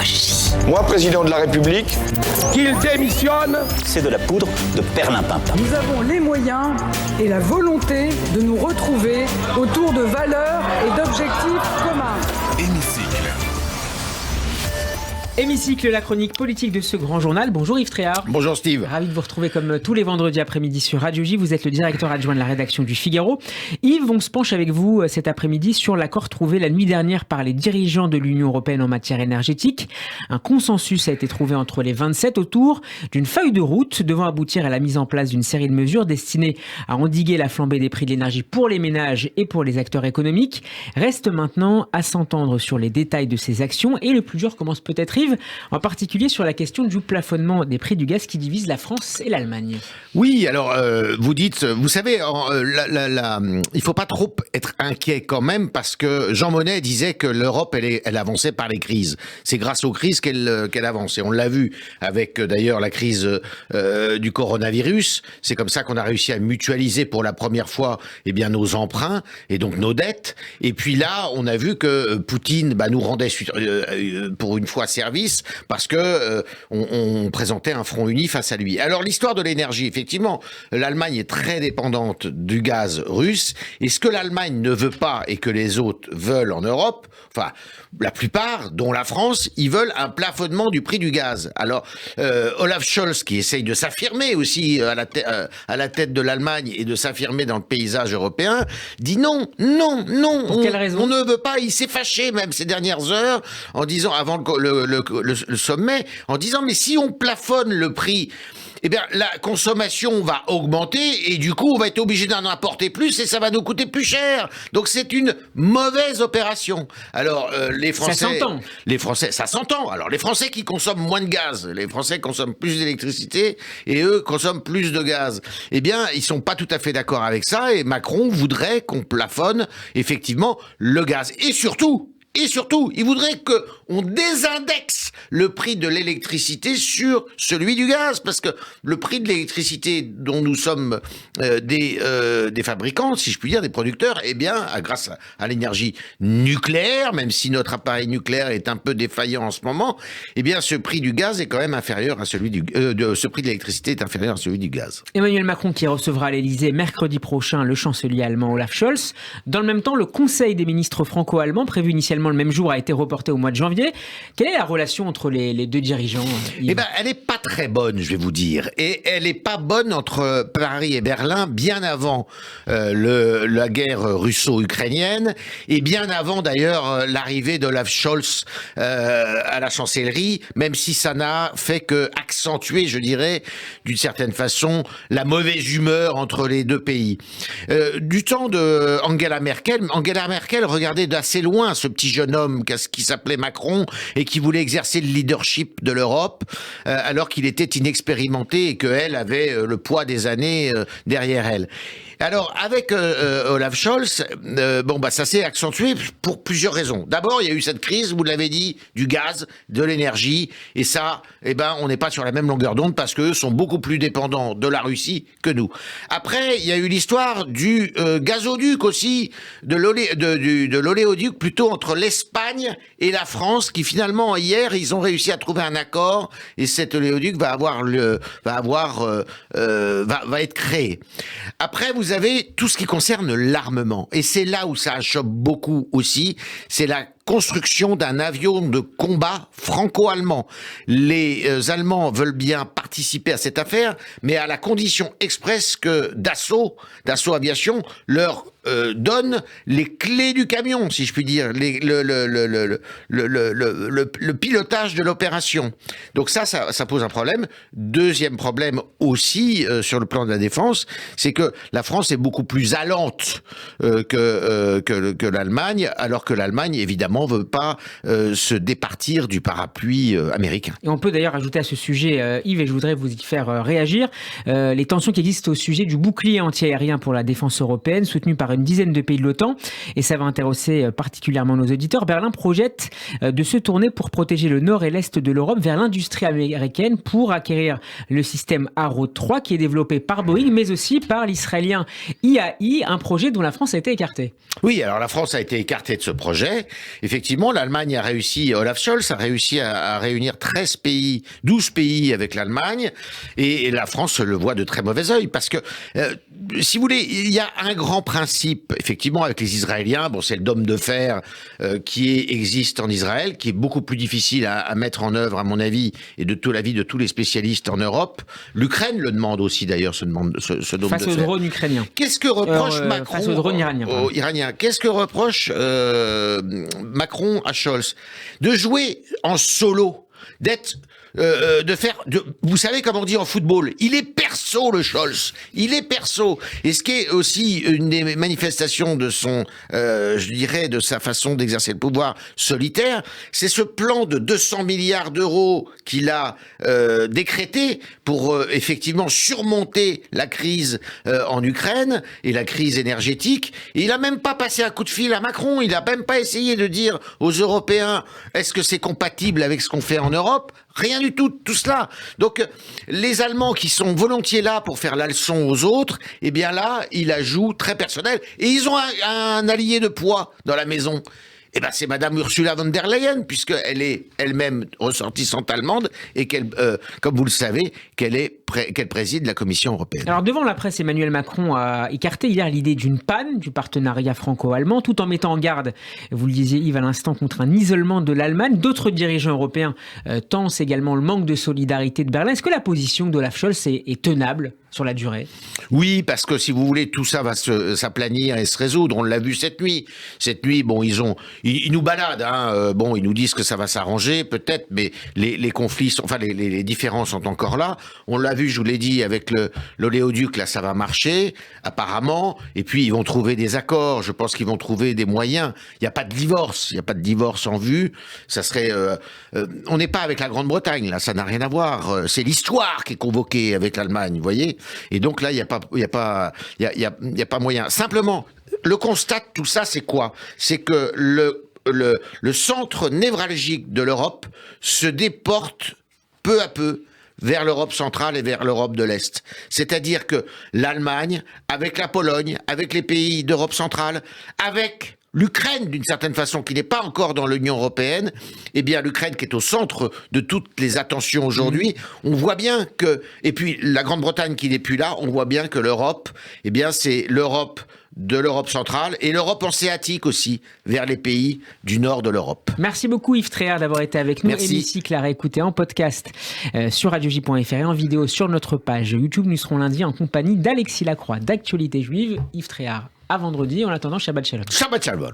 Écologie. Moi, président de la République, qu'il démissionne. C'est de la poudre de perlimpinpin. Nous avons les moyens et la volonté de nous retrouver autour de valeurs et d'objectifs communs. Hémicycle, la chronique politique de ce grand journal. Bonjour Yves Tréhard. Bonjour Steve. Ravi de vous retrouver comme tous les vendredis après-midi sur Radio J. Vous êtes le directeur adjoint de la rédaction du Figaro. Yves, on se penche avec vous cet après-midi sur l'accord trouvé la nuit dernière par les dirigeants de l'Union européenne en matière énergétique. Un consensus a été trouvé entre les 27 autour d'une feuille de route devant aboutir à la mise en place d'une série de mesures destinées à endiguer la flambée des prix de l'énergie pour les ménages et pour les acteurs économiques. Reste maintenant à s'entendre sur les détails de ces actions et le plus dur commence peut-être Yves, en particulier sur la question du plafonnement des prix du gaz qui divise la France et l'Allemagne. Oui, alors vous dites, vous savez, il faut pas trop être inquiet quand même parce que Jean Monnet disait que l'Europe elle avançait par les crises. C'est grâce aux crises qu'elle avance et on l'a vu avec d'ailleurs la crise du coronavirus. C'est comme ça qu'on a réussi à mutualiser pour la première fois nos emprunts et donc nos dettes. Et puis là, on a vu que Poutine nous rendait pour une fois service parce que on présentait un front uni face à lui. Alors l'histoire de l'énergie, effectivement, l'Allemagne est très dépendante du gaz russe. Et ce que l'Allemagne ne veut pas et que les autres veulent en Europe, enfin la plupart, dont la France, ils veulent un plafonnement du prix du gaz. Alors Olaf Scholz, qui essaye de s'affirmer aussi à la tête de l'Allemagne et de s'affirmer dans le paysage européen, dit non. Pour quelle raison ? On ne veut pas. Il s'est fâché même ces dernières heures en disant avant le sommet, en disant mais si on plafonne le prix, la consommation va augmenter et du coup on va être obligé d'en importer plus et ça va nous coûter plus cher. Donc c'est une mauvaise opération. Alors les Français, ça s'entend. Alors les Français qui consomment moins de gaz, les Français consomment plus d'électricité et eux consomment plus de gaz. Ils sont pas tout à fait d'accord avec ça et Macron voudrait qu'on plafonne effectivement le gaz et surtout, il voudrait qu'on désindexe le prix de l'électricité sur celui du gaz, parce que le prix de l'électricité dont nous sommes des fabricants, si je puis dire, des producteurs, grâce à l'énergie nucléaire, même si notre appareil nucléaire est un peu défaillant en ce moment, ce prix du gaz est quand même inférieur à celui ce prix de l'électricité est inférieur à celui du gaz. Emmanuel Macron qui recevra à l'Élysée mercredi prochain le chancelier allemand Olaf Scholz. Dans le même temps, le Conseil des ministres franco-allemands, prévu initialement le même jour, a été reporté au mois de janvier. Quelle est la relation entre les deux dirigeants, Yves ? Elle n'est pas très bonne, je vais vous dire. Et elle n'est pas bonne entre Paris et Berlin bien avant la guerre russo-ukrainienne et bien avant d'ailleurs l'arrivée d'Olaf Scholz à la chancellerie, même si ça n'a fait que accentuer, je dirais, d'une certaine façon, la mauvaise humeur entre les deux pays. Du temps de Angela Merkel regardait d'assez loin ce petit jeune homme qui s'appelait Macron et qui voulait exercer le leadership de l'Europe alors qu'il était inexpérimenté et qu'elle avait le poids des années derrière elle. Alors, avec Olaf Scholz, ça s'est accentué pour plusieurs raisons. D'abord, il y a eu cette crise, vous l'avez dit, du gaz, de l'énergie, et ça, on n'est pas sur la même longueur d'onde parce qu'eux sont beaucoup plus dépendants de la Russie que nous. Après, il y a eu l'histoire du gazoduc aussi, de l'oléoduc plutôt entre l'Espagne et la France, qui finalement, hier, ils ont réussi à trouver un accord, et cet oléoduc va être créé. Après, vous avez tout ce qui concerne l'armement. Et c'est là où ça achoppe beaucoup aussi. C'est la construction d'un avion de combat franco-allemand. Les Allemands veulent bien participer à cette affaire, mais à la condition expresse que Dassault Aviation leur donne les clés du camion, si je puis dire, le pilotage de l'opération. Donc ça pose un problème. Deuxième problème aussi sur le plan de la défense, c'est que la France est beaucoup plus allante que l'Allemagne, alors que l'Allemagne, évidemment, veut pas se départir du parapluie américain. Et on peut d'ailleurs ajouter à ce sujet, Yves, et je voudrais vous y faire réagir, les tensions qui existent au sujet du bouclier antiaérien pour la défense européenne, soutenu par par une dizaine de pays de l'OTAN, et ça va intéresser particulièrement nos auditeurs. Berlin projette de se tourner pour protéger le nord et l'est de l'Europe vers l'industrie américaine pour acquérir le système Arrow 3 qui est développé par Boeing, mais aussi par l'israélien IAI, un projet dont la France a été écartée. Oui, alors la France a été écartée de ce projet. Effectivement, l'Allemagne a réussi, Olaf Scholz a réussi à réunir 12 pays avec l'Allemagne, et la France le voit de très mauvais œil, parce que, si vous voulez, il y a un grand principe, effectivement, avec les Israéliens, bon, c'est le dôme de fer existe en Israël, qui est beaucoup plus difficile à mettre en œuvre, à mon avis, et de tout l'avis de tous les spécialistes en Europe. L'Ukraine le demande aussi, d'ailleurs, ce dôme de fer. Face aux drones ukrainiens. Qu'est-ce que reproche Macron face aux drones iraniens. Qu'est-ce que reproche Macron à Scholz? De jouer en solo, vous savez comment on dit en football, il est perso le Scholz, il est perso. Et ce qui est aussi une des manifestations de son, je dirais, de sa façon d'exercer le pouvoir solitaire, c'est ce plan de 200 milliards d'euros qu'il a décrété pour effectivement surmonter la crise en Ukraine et la crise énergétique. Et il a même pas passé un coup de fil à Macron, il a même pas essayé de dire aux Européens, est-ce que c'est compatible avec ce qu'on fait en Europe? Rien du tout cela. Donc, les Allemands qui sont volontiers là pour faire la leçon aux autres, eh bien là, il la joue très personnel. Et ils ont un allié de poids dans la maison. Eh ben, c'est Madame Ursula von der Leyen, puisqu'elle est elle-même ressortissante allemande et qu'elle, comme vous le savez, qu'elle préside la Commission européenne. Alors, devant la presse, Emmanuel Macron a écarté hier l'idée d'une panne du partenariat franco-allemand, tout en mettant en garde, vous le disiez Yves à l'instant, contre un isolement de l'Allemagne. D'autres dirigeants européens tensent également le manque de solidarité de Berlin. Est-ce que la position d'Olaf Scholz est tenable sur la durée? Oui, parce que si vous voulez, tout ça va s'aplanir et se résoudre. On l'a vu cette nuit. Cette nuit, bon, ils nous baladent, hein. Bon, ils nous disent que ça va s'arranger, peut-être, mais les conflits, les différends sont encore là. On l'a vu, je vous l'ai dit, avec l'oléoduc, là, ça va marcher, apparemment. Et puis, ils vont trouver des accords. Je pense qu'ils vont trouver des moyens. Il n'y a pas de divorce. Il n'y a pas de divorce en vue. Ça serait, on n'est pas avec la Grande-Bretagne, là. Ça n'a rien à voir. C'est l'histoire qui est convoquée avec l'Allemagne, vous voyez? Et donc là, il y a pas moyen. Simplement, le constat de tout ça, c'est quoi? C'est que le centre névralgique de l'Europe se déporte peu à peu vers l'Europe centrale et vers l'Europe de l'Est. C'est-à-dire que l'Allemagne, avec la Pologne, avec les pays d'Europe centrale, avec l'Ukraine, d'une certaine façon, qui n'est pas encore dans l'Union européenne, eh bien l'Ukraine qui est au centre de toutes les attentions aujourd'hui, on voit bien que, et puis la Grande-Bretagne qui n'est plus là, on voit bien que l'Europe, eh bien c'est l'Europe de l'Europe centrale et l'Europe hanséatique aussi, vers les pays du nord de l'Europe. Merci beaucoup Yves Tréhard d'avoir été avec nous. Merci. Hémicycle à réécouter en podcast sur radioj.fr et en vidéo sur notre page YouTube. Nous serons lundi en compagnie d'Alexis Lacroix d'Actualité Juive. Yves Tréhard, à vendredi. En attendant, Shabbat Shalom. Shabbat Shalom.